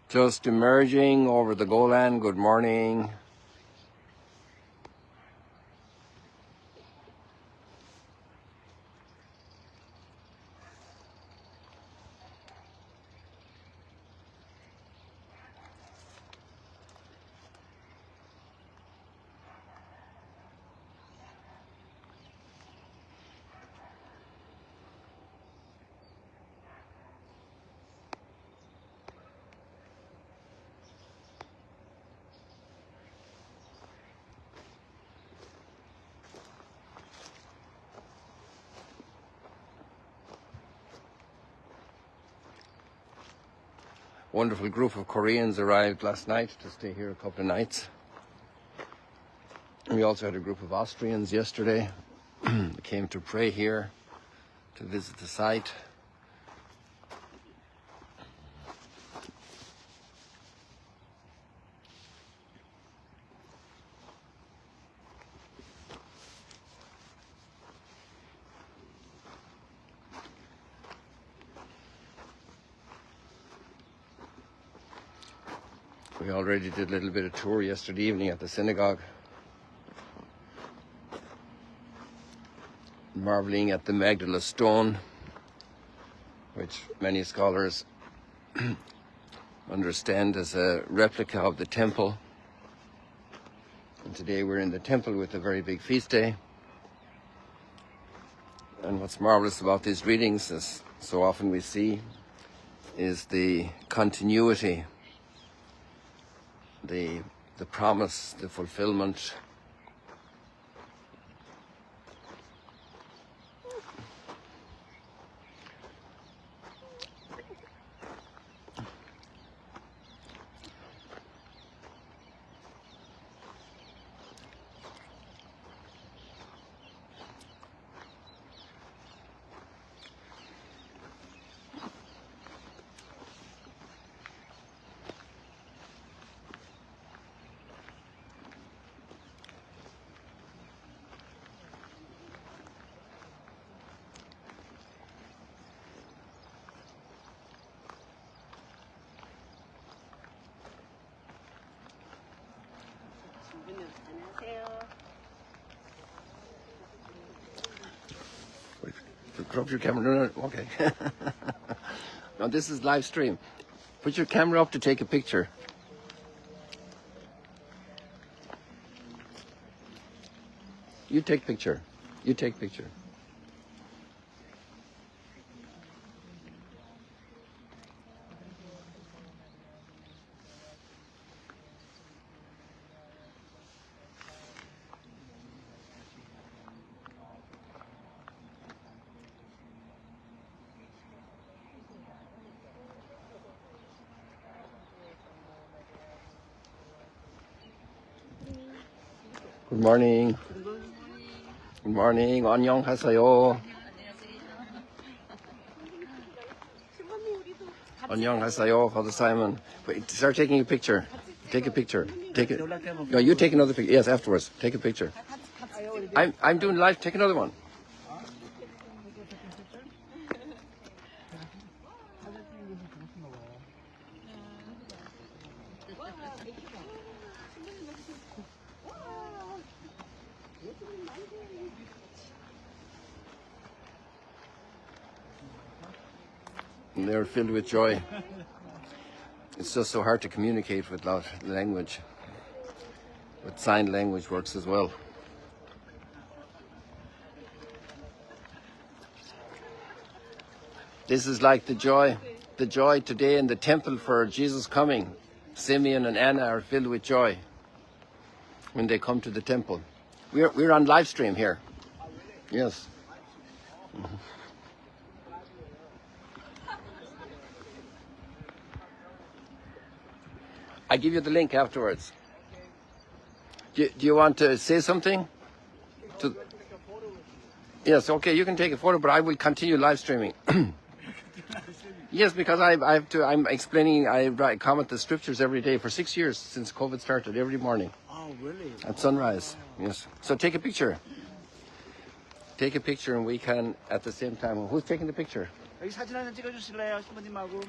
Just emerging over the Golan. Good morning. Wonderful group of Koreans arrived last night to stay here a couple of nights. And we also had a group of Austrians yesterday. They came to pray here, to visit the site. We already did a little bit of tour yesterday evening at the synagogue. Marveling at the Magdala stone, which many scholars understand as a replica of the temple. And today we're in the temple with a very big feast day. And what's marvelous about these readings, as so often we see, is the continuity, the promise, the fulfillment. Drop your camera. No, okay. Now this is live stream. Put your camera up to take a picture. You take picture. You take picture. Good morning. Good morning. 안녕하세요. 안녕하세요, Father Simon. Wait, start taking a picture. Take a picture. Take it. No, you take another picture. Yes, afterwards. Take a picture. I'm doing live. Take another one. And they're filled with joy. It's just so hard to communicate without language. But sign language works as well. This is like the joy today in the temple for Jesus coming. Simeon and Anna are filled with joy when they come to the temple. We're on live stream here. Yes. I give you the link afterwards. Do you want to say something? Yes, okay, you can take a photo, but I will continue live streaming. Yes, because I'm explaining, I comment the scriptures every day for 6 years since COVID started, every morning. Oh, really? At sunrise, yes. So take a picture. Take a picture and we can, at the same time, who's taking the picture? 여기 사진 한 장 찍어주실래요, 신부님하고?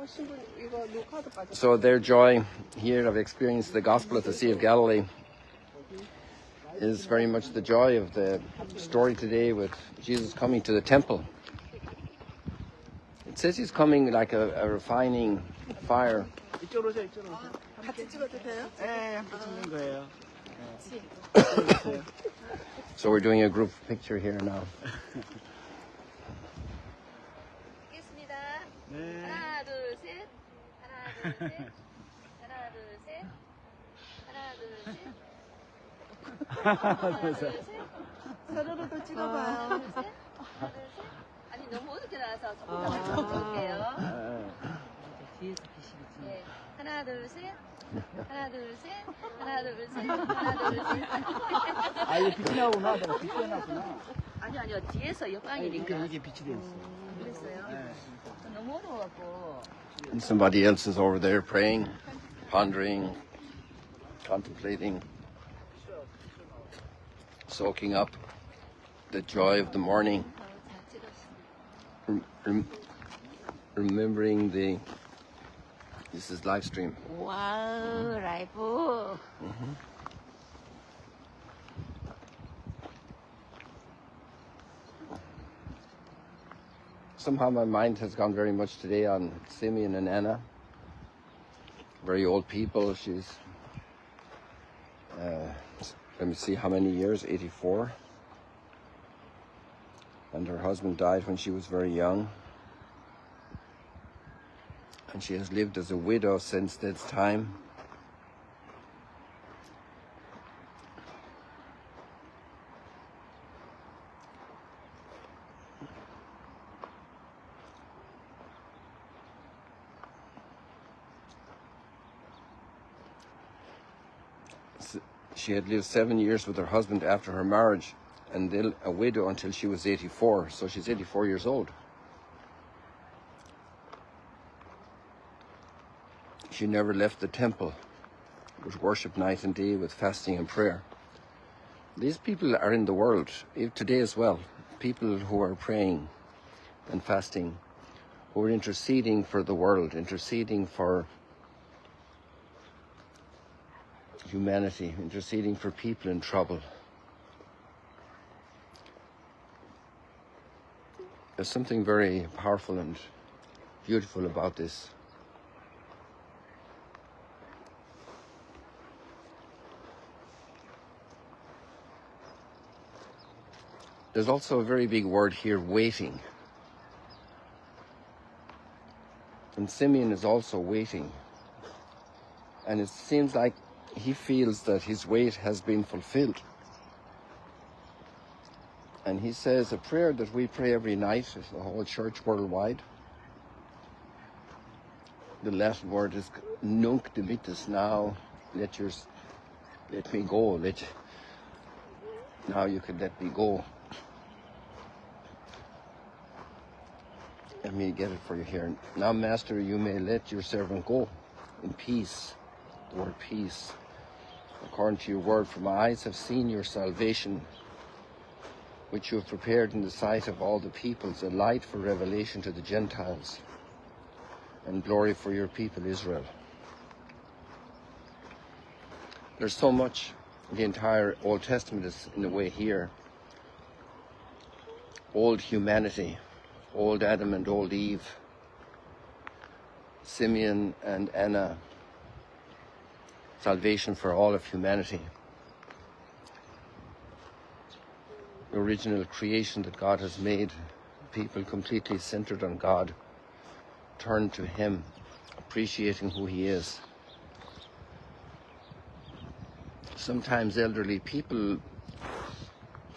신부 이거 녹화도 빠졌어. So their joy here of experiencing the gospel at the Sea of Galilee is very much the joy of the story today with Jesus coming to the temple. It says he's coming like a refining fire. 이쪽으로 오세요, 이쪽으로 오세요. 같이 찍어도 돼요? 네, 함께 찍는 거예요. So we're doing a group picture here now. 찍겠습니다. 네. 하나, 둘, 셋. 하나, 둘, 셋. 하나, 둘, 셋. 하나, 둘, 셋. 서로도 찍어봐요. 하나, 둘, 셋. 하나, 둘, 셋. 아니, 너무 어둡게 나와서 조금만 좀 찍을게요. 네. 하나, 둘, 셋. 하나, 둘, 셋. 하나, 둘, 셋. 하나, 둘, 셋. 아, 이게 빛이 나오구나. 내가 빛이 나구나. 아니요. 뒤에서 역광이니까. 이게 빛이 됐어. 그랬어요? 네. 너무 어려워갖고. And somebody else is over there praying, pondering, contemplating, soaking up the joy of the morning, 잘 찍었어. remembering this is live stream. 와우, 라이브. Somehow my mind has gone very much today on Simeon and Anna. Very old people. She's, let me see how many years, 84. And her husband died when she was very young. And she has lived as a widow since that time. She had lived 7 years with her husband after her marriage, and then a widow until she was 84. So she's 84 years old. She never left the temple. It was worship night and day with fasting and prayer. These people are in the world today as well. People who are praying and fasting, who are interceding for the world, interceding for humanity, interceding for people in trouble. There's something very powerful and beautiful about this. There's also a very big word here, waiting. And Simeon is also waiting. And it seems like he feels that his wait has been fulfilled. And he says a prayer that we pray every night, the whole church worldwide. The last word is Nunc dimittis, now let me go, now you can let me go. Let me get it for you here. Now, Master, you may let your servant go in peace. The word peace. According to your word, for my eyes have seen your salvation, which you have prepared in the sight of all the peoples, a light for revelation to the Gentiles, and glory for your people Israel. There's so much. The entire Old Testament is in a way here. Old humanity, old Adam and old Eve, Simeon and Anna, salvation for all of humanity. The original creation that God has made, people completely centered on God, turned to Him, appreciating who He is. Sometimes elderly people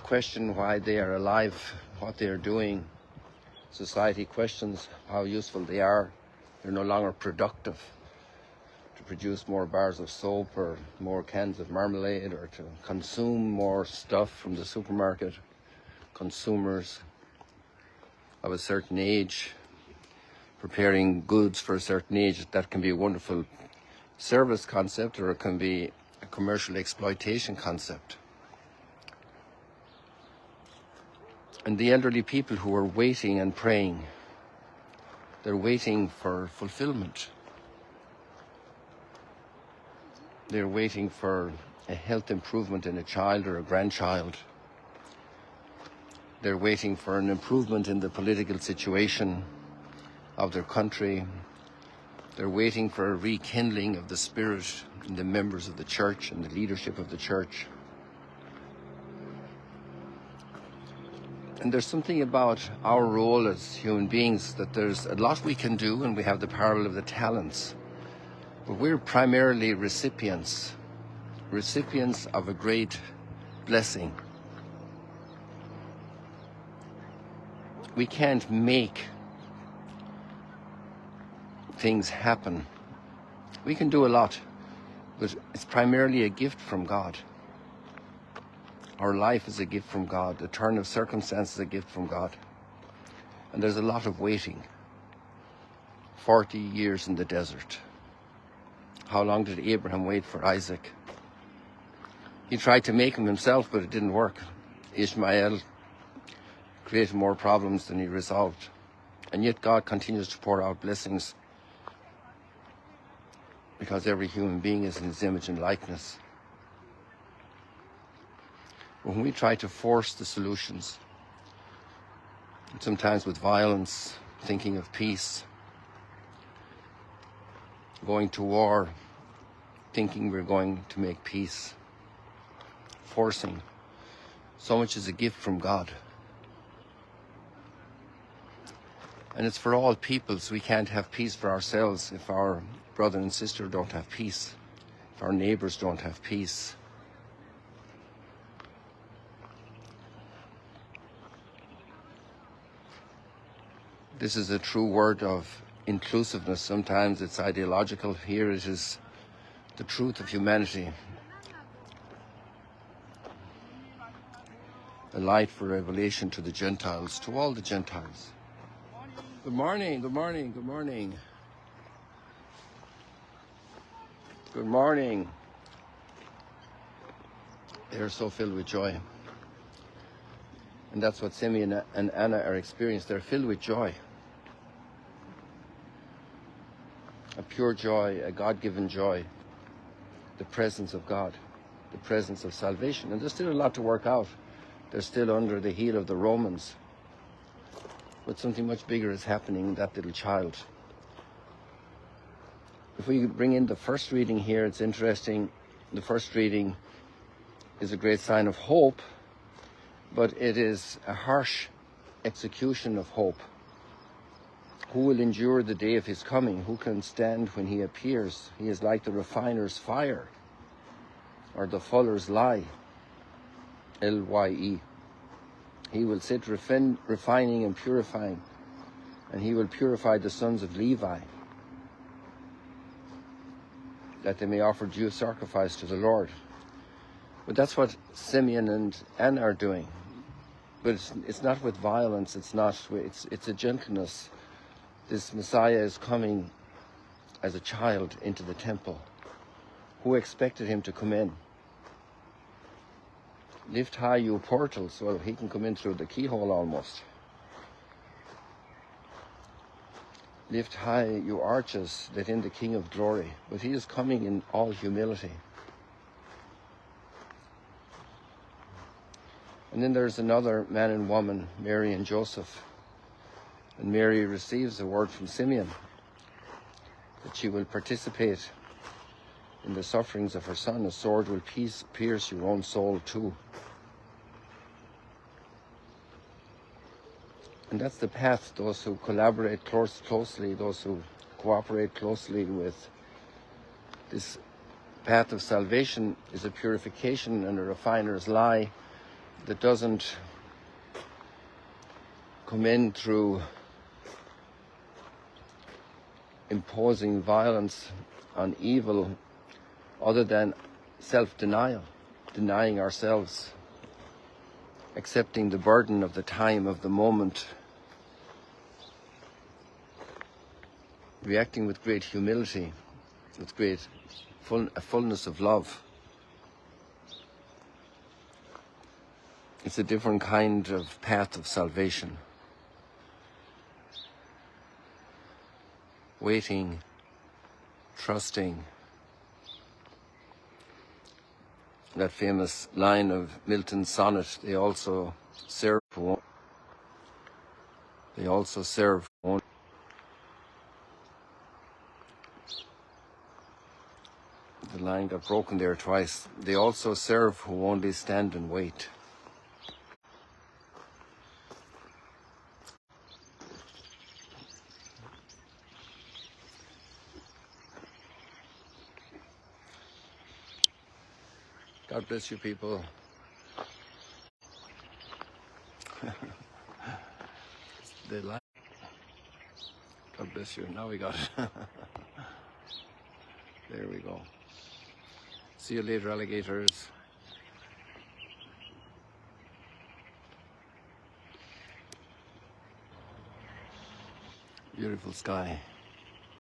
question why they are alive, what they are doing. Society questions how useful they are. They're no longer productive to produce more bars of soap or more cans of marmalade or to consume more stuff from the supermarket. Consumers of a certain age, preparing goods for a certain age, that can be a wonderful service concept, or it can be a commercial exploitation concept. And the elderly people who are waiting and praying, they're waiting for fulfillment. They're waiting for a health improvement in a child or a grandchild. They're waiting for an improvement in the political situation of their country. They're waiting for a rekindling of the spirit in the members of the church and the leadership of the church. And there's something about our role as human beings that there's a lot we can do, and we have the parable of the talents. But we're primarily recipients of a great blessing. We can't make things happen. We can do a lot, but it's primarily a gift from God. Our life is a gift from God. The turn of circumstances is a gift from God. And there's a lot of waiting. 40 years in the desert. How long did Abraham wait for Isaac? He tried to make him himself, but it didn't work. Ishmael created more problems than he resolved. And yet God continues to pour out blessings because every human being is in his image and likeness. When we try to force the solutions, sometimes with violence, thinking of peace, going to war, thinking we're going to make peace, forcing, so much is a gift from God. And it's for all peoples. We can't have peace for ourselves if our brother and sister don't have peace, if our neighbors don't have peace. This is a true word of inclusiveness. Sometimes it's ideological. Here it is the truth of humanity. A light for revelation to the Gentiles, to all the Gentiles. Good morning, good morning, good morning. Good morning. They're so filled with joy. And that's what Simeon and Anna are experiencing. They're filled with joy. A pure joy, a God-given joy. The presence of God. The presence of salvation. And there's still a lot to work out. They're still under the heel of the Romans. But something much bigger is happening in that little child. If we bring in the first reading here, it's interesting. The first reading is a great sign of hope, but it is a harsh execution of hope. Who will endure the day of his coming? Who can stand when he appears? He is like the refiner's fire, or the fuller's lye, L-Y-E. He will sit refining and purifying, and he will purify the sons of Levi, that they may offer due sacrifice to the Lord. But that's what Simeon and Anna are doing. But it's not with violence. It's a gentleness. This Messiah is coming as a child into the temple. Who expected him to come in? Lift high, you portals. Well, he can come in through the keyhole almost. Lift high, you arches, let in the King of glory. But he is coming in all humility. And then there's another man and woman, Mary and Joseph. And Mary receives a word from Simeon that she will participate in the sufferings of her son. A sword will pierce your own soul too. And that's the path, those who collaborate closely, those who cooperate closely with this path of salvation is a purification and a refiner's lye that doesn't come in through imposing violence on evil other than self-denial, denying ourselves, accepting the burden of the time, of the moment, reacting with great humility, with great fullness of love. It's a different kind of path of salvation. Waiting, trusting. That famous line of Milton's sonnet, they also serve one. They also serve one. The line got broken there twice. They also serve who only stand and wait. God bless you, people. The line. God bless you. Now we got it. There we go. See you later, alligators. Beautiful sky.